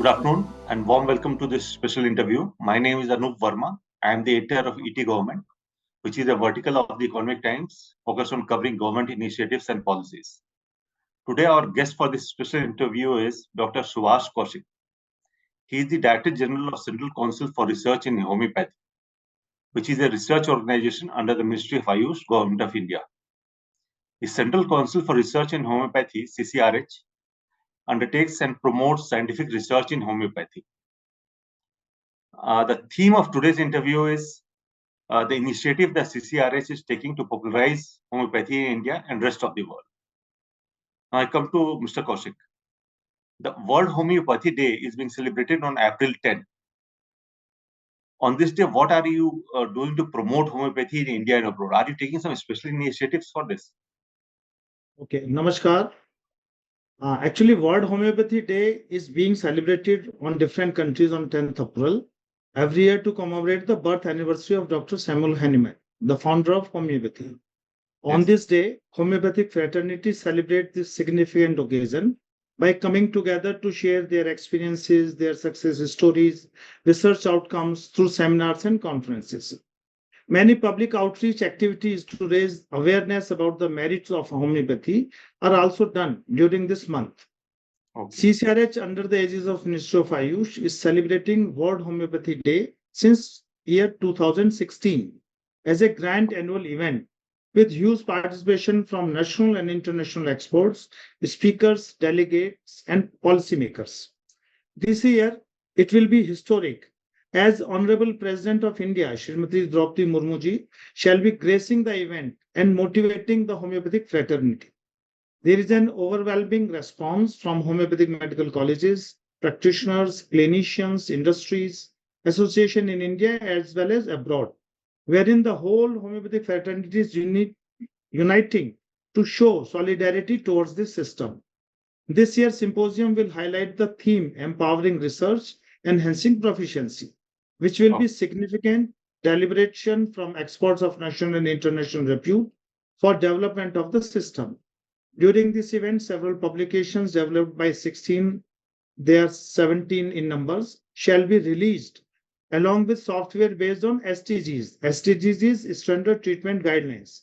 Good afternoon and warm welcome to this special interview. My name is Anoop Verma. I am the editor of ETGovernment, which is a vertical of the Economic Times focused on covering government initiatives and policies. Today, our guest for this special interview is Dr. Subhash Kaushik. He is the Director General of Central Council for Research in Homeopathy, which is a research organization under the Ministry of Ayush, Government of India. The Central Council for Research in Homeopathy, CCRH, undertakes and promotes scientific research in homeopathy. The theme of today's interview is the initiative that CCRH is taking to popularize homeopathy in India and rest of the world. Now I come to Mr. Kaushik. The World Homeopathy Day is being celebrated on April 10. On this day, what are you doing to promote homeopathy in India and abroad? Are you taking some special initiatives for this? Okay, Namaskar. Actually, World Homeopathy Day is being celebrated on different countries on 10th April every year to commemorate the birth anniversary of Dr. Samuel Hahnemann, the founder of homeopathy. On this day, homeopathic fraternities celebrate this significant occasion by coming together to share their experiences, their success stories, research outcomes through seminars and conferences. Many public outreach activities to raise awareness about the merits of homeopathy are also done during this month. CCRH, under the aegis of Ministry of Ayush, is celebrating World Homeopathy Day since year 2016 as a grand annual event with huge participation from national and international experts, speakers, delegates, and policymakers. This year, it will be historic as Honorable President of India, Srimati Draupadi Murmuji, shall be gracing the event and motivating the homeopathic fraternity. There is an overwhelming response from homeopathic medical colleges, practitioners, clinicians, industries, association in India as well as abroad, wherein the whole homeopathic fraternity is uniting to show solidarity towards this system. This year's symposium will highlight the theme empowering research, enhancing proficiency, which will be significant deliberation from experts of national and international repute for development of the system. During this event, several publications developed by 16, they are 17 in numbers, shall be released along with software based on STGs. STGs is Standard Treatment Guidelines,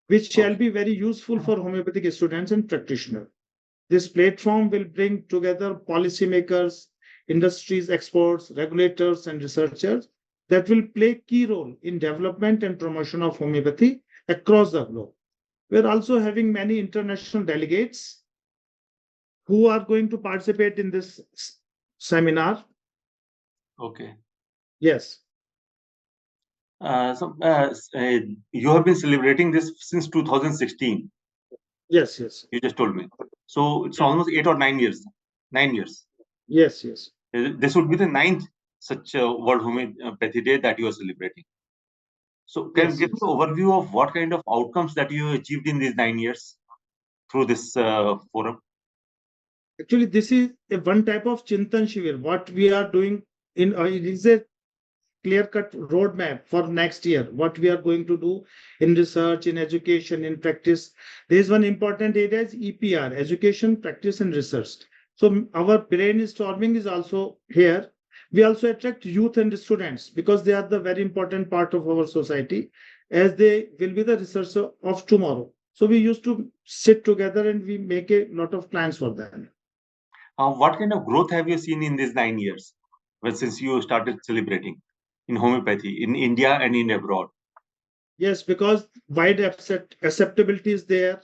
which shall be very useful for homeopathic students and practitioners. This platform will bring together policymakers, industries, experts, regulators, and researchers that will play a key role in development and promotion of homeopathy across the globe. We're also having many international delegates who are going to participate in this seminar. Okay. Yes. You have been celebrating this since 2016. Yes, yes. You just told me. So it's almost 8 or 9 years. 9 years. Yes, yes. This would be the 9th such World Homeopathy Day that you are celebrating. So can you give me an overview of what kind of outcomes that you achieved in these 9 years through this forum? Actually, this is one type of Chintan Shivir. What we are doing it is a clear-cut roadmap for next year, what we are going to do in research, in education, in practice. There is one important area is EPR, education, practice, and research. So our brainstorming is also here. We also attract youth and students because they are the very important part of our society as they will be the researcher of tomorrow. So we used to sit together and we make a lot of plans for them. What kind of growth have you seen in these 9 years since you started celebrating in homeopathy in India and in abroad? Yes, because wide acceptability is there.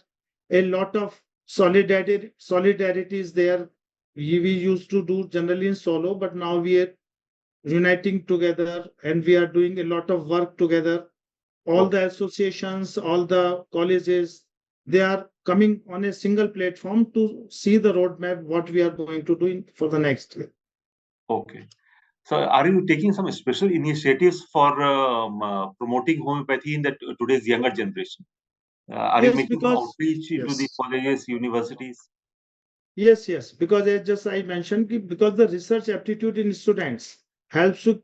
A lot of solidarity is there. We used to do generally in solo, but now we are uniting together and we are doing a lot of work together. All the associations, all the colleges, they are coming on a single platform to see the roadmap, what we are going to do for the next year. Okay. So are you taking some special initiatives for promoting homeopathy in today's younger generation? Are you making some outreach into the colleges, universities? Yes, yes. Because as just I mentioned, because the research aptitude in students helps to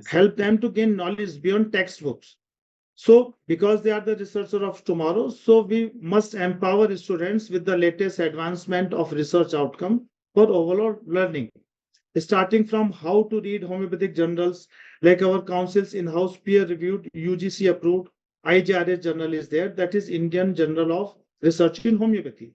help them to gain knowledge beyond textbooks. So because they are the researcher of tomorrow, so we must empower students with the latest advancement of research outcome for overall learning. starting from how to read homeopathic journals, like our council's in-house peer-reviewed UGC approved IJRH journal is there, that is Indian Journal of Research in Homeopathy,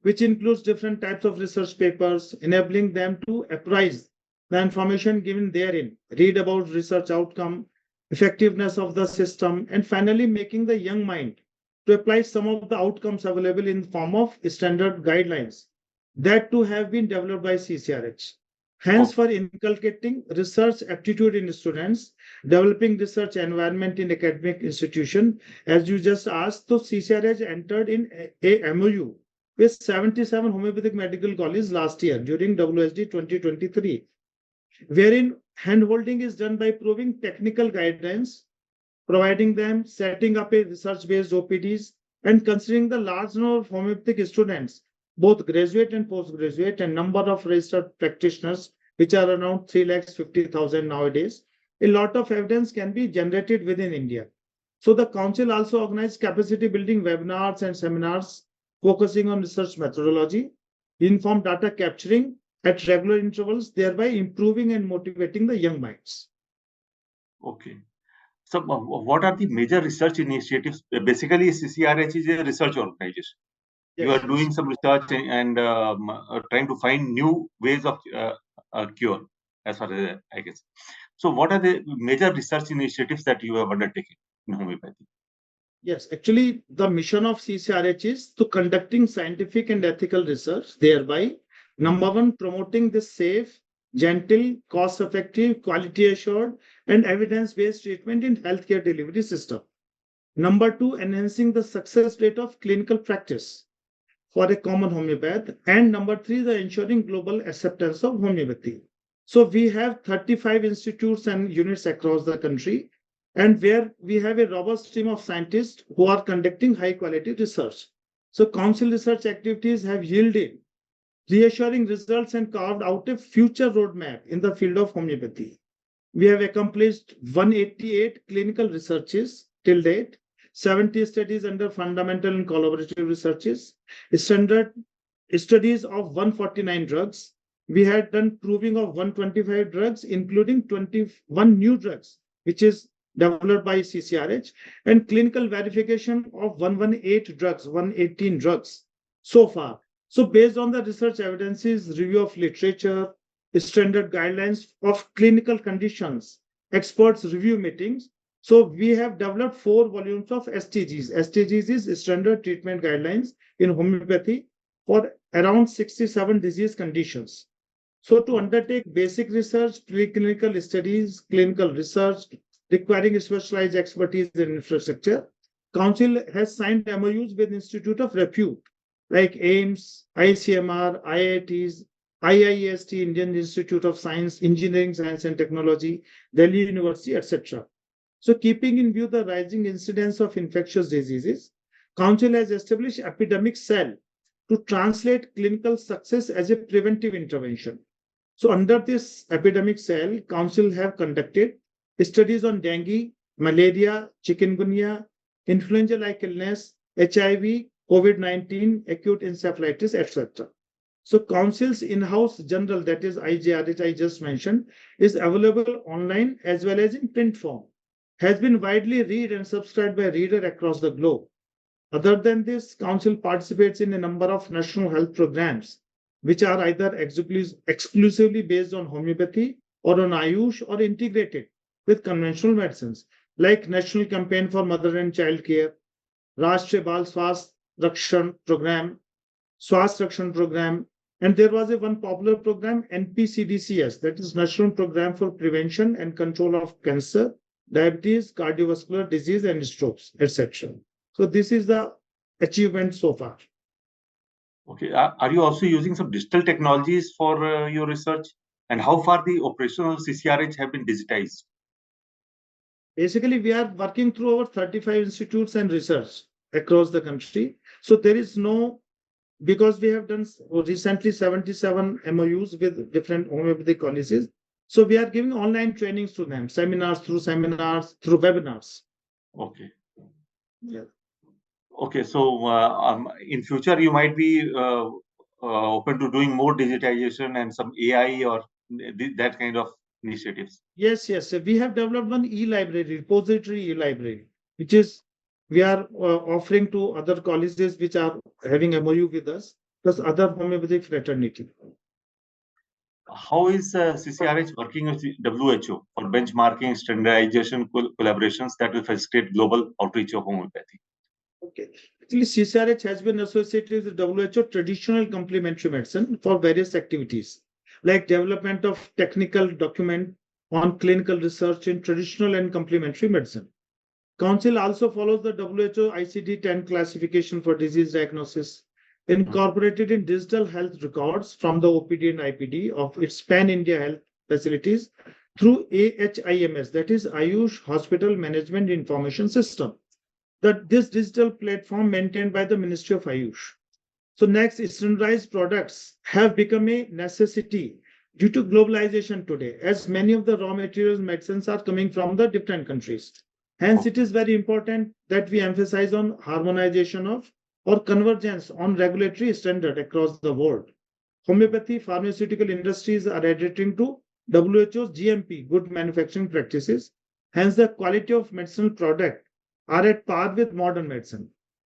which includes different types of research papers, enabling them to apprise the information given therein, read about research outcome, effectiveness of the system, and finally making the young mind to apply some of the outcomes available in form of standard guidelines that too have been developed by CCRH. Hence, for inculcating research aptitude in students, developing research environment in academic institution, as you just asked, so CCRH entered in a MOU with 77 homeopathic medical colleges last year during WSD 2023, wherein handholding is done by proving technical guidelines, providing them, setting up a research-based OPDs, and considering the large number of homeopathic students, both graduate and postgraduate, and number of registered practitioners, which are around 350,000 nowadays. A lot of evidence can be generated within India. So the council also organized capacity building webinars and seminars focusing on research methodology, informed data capturing at regular intervals, thereby improving and motivating the young minds. Okay. So, what are the major research initiatives? Basically, CCRH is a research organization. Yes, you are doing some research and trying to find new ways of cure, as far as I guess. So, what are the major research initiatives that you have undertaken in homeopathy? Yes, actually, the mission of CCRH is to conducting scientific and ethical research, thereby, number one, promoting the safe, gentle, cost-effective, quality-assured, and evidence-based treatment in healthcare delivery system. Number two, enhancing the success rate of clinical practice for a common homeopath. And number three, the ensuring global acceptance of homeopathy. So we have 35 institutes and units across the country, and where we have a robust team of scientists who are conducting high quality research. So council research activities have yielded reassuring results and carved out a future roadmap in the field of homeopathy. We have accomplished 188 clinical researches till date, 70 studies under fundamental and collaborative researches, standard studies of 149 drugs. We had done proving of 125 drugs, including 21 new drugs, which is developed by CCRH, and clinical verification of 118 drugs, 118 drugs so far. So based on the research evidences, review of literature, standard guidelines of clinical conditions, experts review meetings. So we have developed 4 volumes of STGs. STGs is standard treatment guidelines in homeopathy for around 67 disease conditions. So to undertake basic research, preclinical studies, clinical research requiring specialized expertise and infrastructure, Council has signed MOUs with Institute of Repute like AIMS, ICMR, IITs, IIST, Indian Institute of Science, Engineering, Science and Technology, Delhi University, etc. So keeping in view the rising incidence of infectious diseases, Council has established epidemic cell to translate clinical success as a preventive intervention. So under this epidemic cell, Council have conducted studies on dengue, malaria, chikungunya, influenza-like illness, HIV, COVID-19, acute encephalitis, etc. So Council's in-house journal, that is IJRH I just mentioned, is available online as well as in print form, has been widely read and subscribed by readers across the globe. Other than this, Council participates in a number of national health programs, which are either exclusively based on homeopathy or on Ayush or integrated with conventional medicines, like National Campaign for Mother and Child Care, Rashtriya Bal Swasth Rakshan Program, Swasth Rakshan Program, and there was a one popular program, NPCDCS, that is National Program for Prevention and Control of Cancer, Diabetes, Cardiovascular Disease, and Strokes, etc. So this is the achievement so far. Okay. Are you also using some digital technologies for your research? And how far the operational CCRH have been digitized? Basically, we are working through over 35 institutes and research across the country. So there is no, because we have done recently 77 MOUs with different homeopathic colleges. So we are giving online trainings to them, seminars, through webinars. Okay. Yeah. Okay. So in future, you might be open to doing more digitization and some AI or that kind of initiatives? Yes, yes. We have developed one e-library, repository e-library, which is we are offering to other colleges which are having MOU with us, plus other homeopathic fraternity. How is CCRH working with the WHO for benchmarking, standardization, collaborations that will facilitate global outreach of homeopathy? Okay. Actually, CCRH has been associated with WHO traditional complementary medicine for various activities, like development of technical document on clinical research in traditional and complementary medicine. Council also follows the WHO ICD-10 classification for disease diagnosis, incorporated in digital health records from the OPD and IPD of its pan-India health facilities through AHIMS, that is Ayush Hospital Management Information System. This digital platform maintained by the Ministry of Ayush. So next, standardized products have become a necessity due to globalization today, as many of the raw materials medicines are coming from the different countries. Hence, it is very important that we emphasize on harmonization of or convergence on regulatory standard across the world. Homeopathy pharmaceutical industries are adhering to WHO's GMP, good manufacturing practices. Hence, the quality of medicinal product are at par with modern medicine.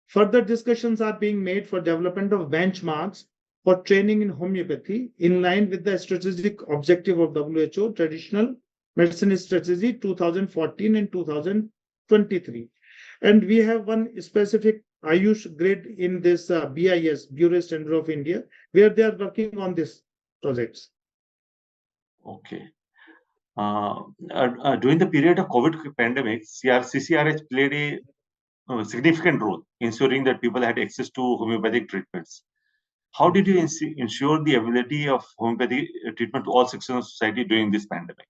Further discussions are being made for development of benchmarks for training in homeopathy in line with the strategic objective of WHO Traditional Medicine Strategy 2014 and 2023. And we have one specific Ayush grade in this BIS, Bureau Standard of India, where they are working on these projects. Okay. During the period of COVID pandemic, CCRH played a significant role ensuring that people had access to homeopathic treatments. How did you ensure the availability of homeopathy treatment to all sections of society during this pandemic?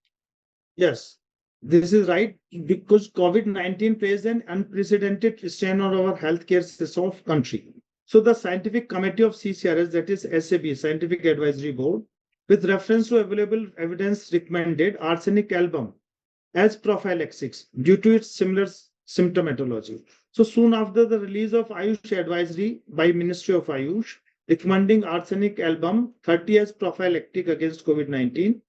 Yes, this is right because COVID-19 plays an unprecedented strain on our healthcare system of country. So the scientific committee of CCRS, that is SAB, Scientific Advisory Board, with reference to available evidence, recommended arsenic album as prophylaxis due to its similar symptomatology. So soon after the release of Ayush advisory by Ministry of Ayush, recommending arsenic album 30 as prophylactic against COVID-19,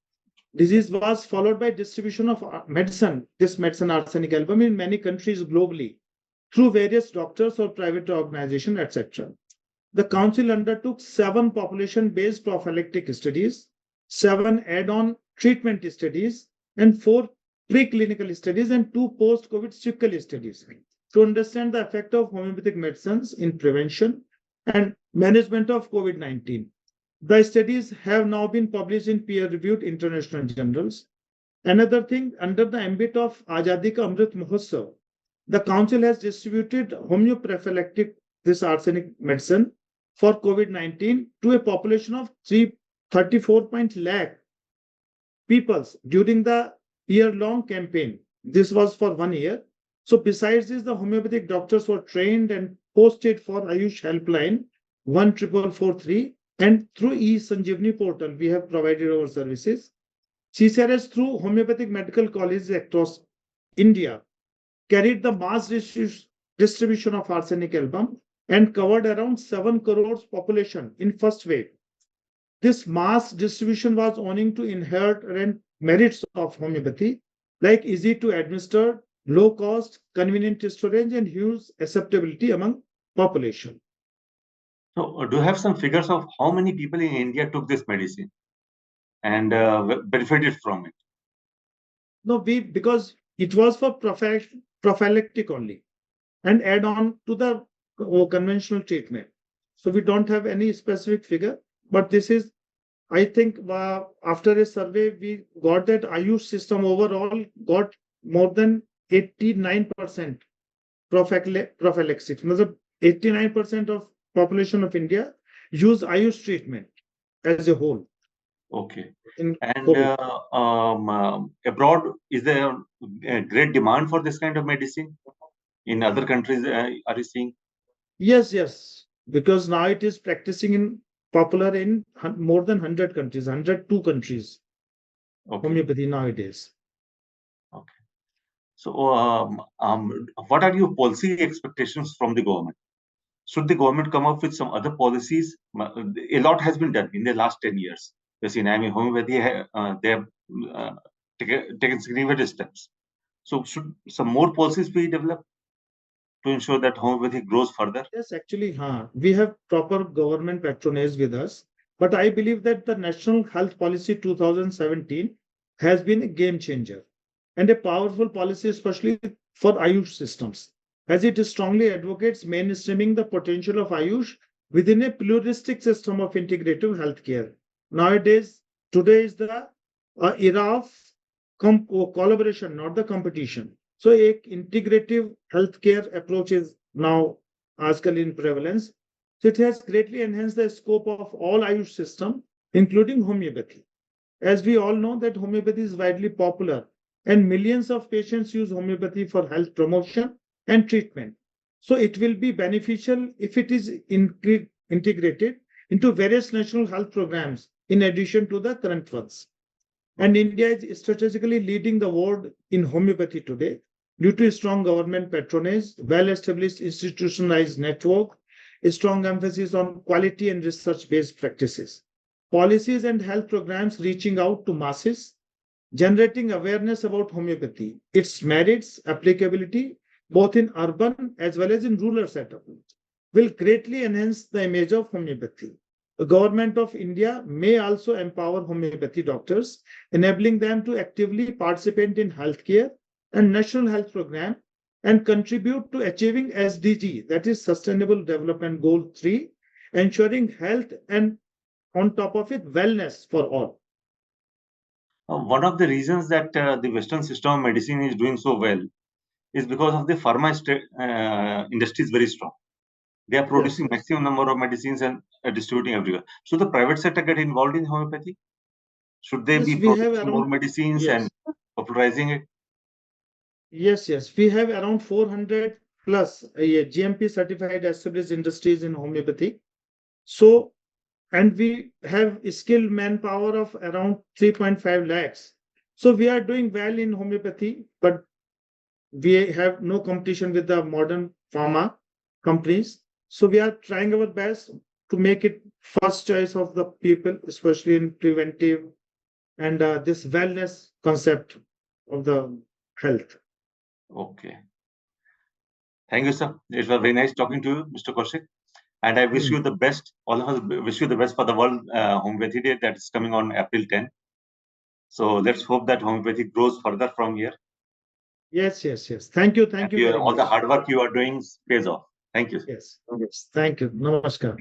disease was followed by distribution of medicine, this medicine arsenic album in many countries globally through various doctors or private organizations, etc. The council undertook 7 population-based prophylactic studies, 7 add-on treatment studies, and 4 preclinical studies and 2 post-COVID sequel studies to understand the effect of homeopathic medicines in prevention and management of COVID-19. The studies have now been published in peer-reviewed international journals. Another thing, under the ambit of Azadi Ka Amrit Mahotsav, the council has distributed homeoprophylactic, this arsenic medicine, for COVID-19 to a population of 34 lakh people during the year-long campaign. This was for 1 year. So besides this, the homeopathic doctors were trained and posted for Ayush helpline 14443, and through e-Sanjeevani portal, we have provided our services. CCRS through homeopathic medical colleges across India carried the mass distribution of arsenic album and covered around 7 crores population in first wave. This mass distribution was owing to inherent merits of homeopathy, like easy to administer, low cost, convenient storage, and huge acceptability among population. So, do you have some figures of how many people in India took this medicine and benefited from it? No, because it was for prophylactic only and add on to the conventional treatment. So we don't have any specific figure, but this is, I think, after a survey, we got that Ayush system overall got more than 89% prophylaxis. 89% of population of India use Ayush treatment as a whole. Okay. In And abroad, is there a great demand for this kind of medicine? In other countries, are you seeing? Yes, yes, because now it is practicing in popular in more than 100 countries, 102 countries. Okay. Homeopathy nowadays. Okay. So, what are your policy expectations from the government? Should the government come up with some other policies? A lot has been done in the last 10 years. Yes, in homeopathy, they have taken significant steps. So should some more policies be developed to ensure that homeopathy grows further? Yes, actually, we have proper government patronage with us. But I believe that the National Health Policy 2017 has been a game changer and a powerful policy, especially for Ayush systems, as it strongly advocates mainstreaming the potential of Ayush within a pluralistic system of integrative healthcare. Nowadays, today is the era of collaboration, not the competition. So, a integrative healthcare approach is now Azkal in prevalence. So it has greatly enhanced the scope of all Ayush system, including homeopathy. As we all know that homeopathy is widely popular and millions of patients use homeopathy for health promotion and treatment. So it will be beneficial if it is integrated into various national health programs in addition to the current ones. And India is strategically leading the world in homeopathy today due to strong government patronage, well-established institutionalized network, a strong emphasis on quality and research-based practices, policies and health programs reaching out to masses, generating awareness about homeopathy, its merits, applicability, both in urban as well as in rural setup, will greatly enhance the image of homeopathy. The government of India may also empower homeopathy doctors, enabling them to actively participate in healthcare and national health program and contribute to achieving SDG, that is Sustainable Development Goal 3, ensuring health and on top of it, wellness for all. One of the reasons that the Western system of medicine is doing so well is because of the pharma industry is very strong. They are producing maximum number of medicines and distributing everywhere. Should the private sector get involved in homeopathy? Should they be producing more medicines and popularizing it? Yes. We have around 400 plus GMP certified established industries in homeopathy. So, and we have skilled manpower of around 3.5 lakhs. So we are doing well in homeopathy, but we have no competition with the modern pharma companies. So we are trying our best to make it first choice of the people, especially in preventive and this wellness concept of the health. Okay. Thank you, sir. It was very nice talking to you, Mr. Kaushik. And I wish you the best. All of us wish you the best for the World Homeopathy Day that is coming on April 10. So let's hope that homeopathy grows further from here. Yes. Thank you very much. All the hard work you are doing pays off. Thank you. Yes. Thank you. Namaskar.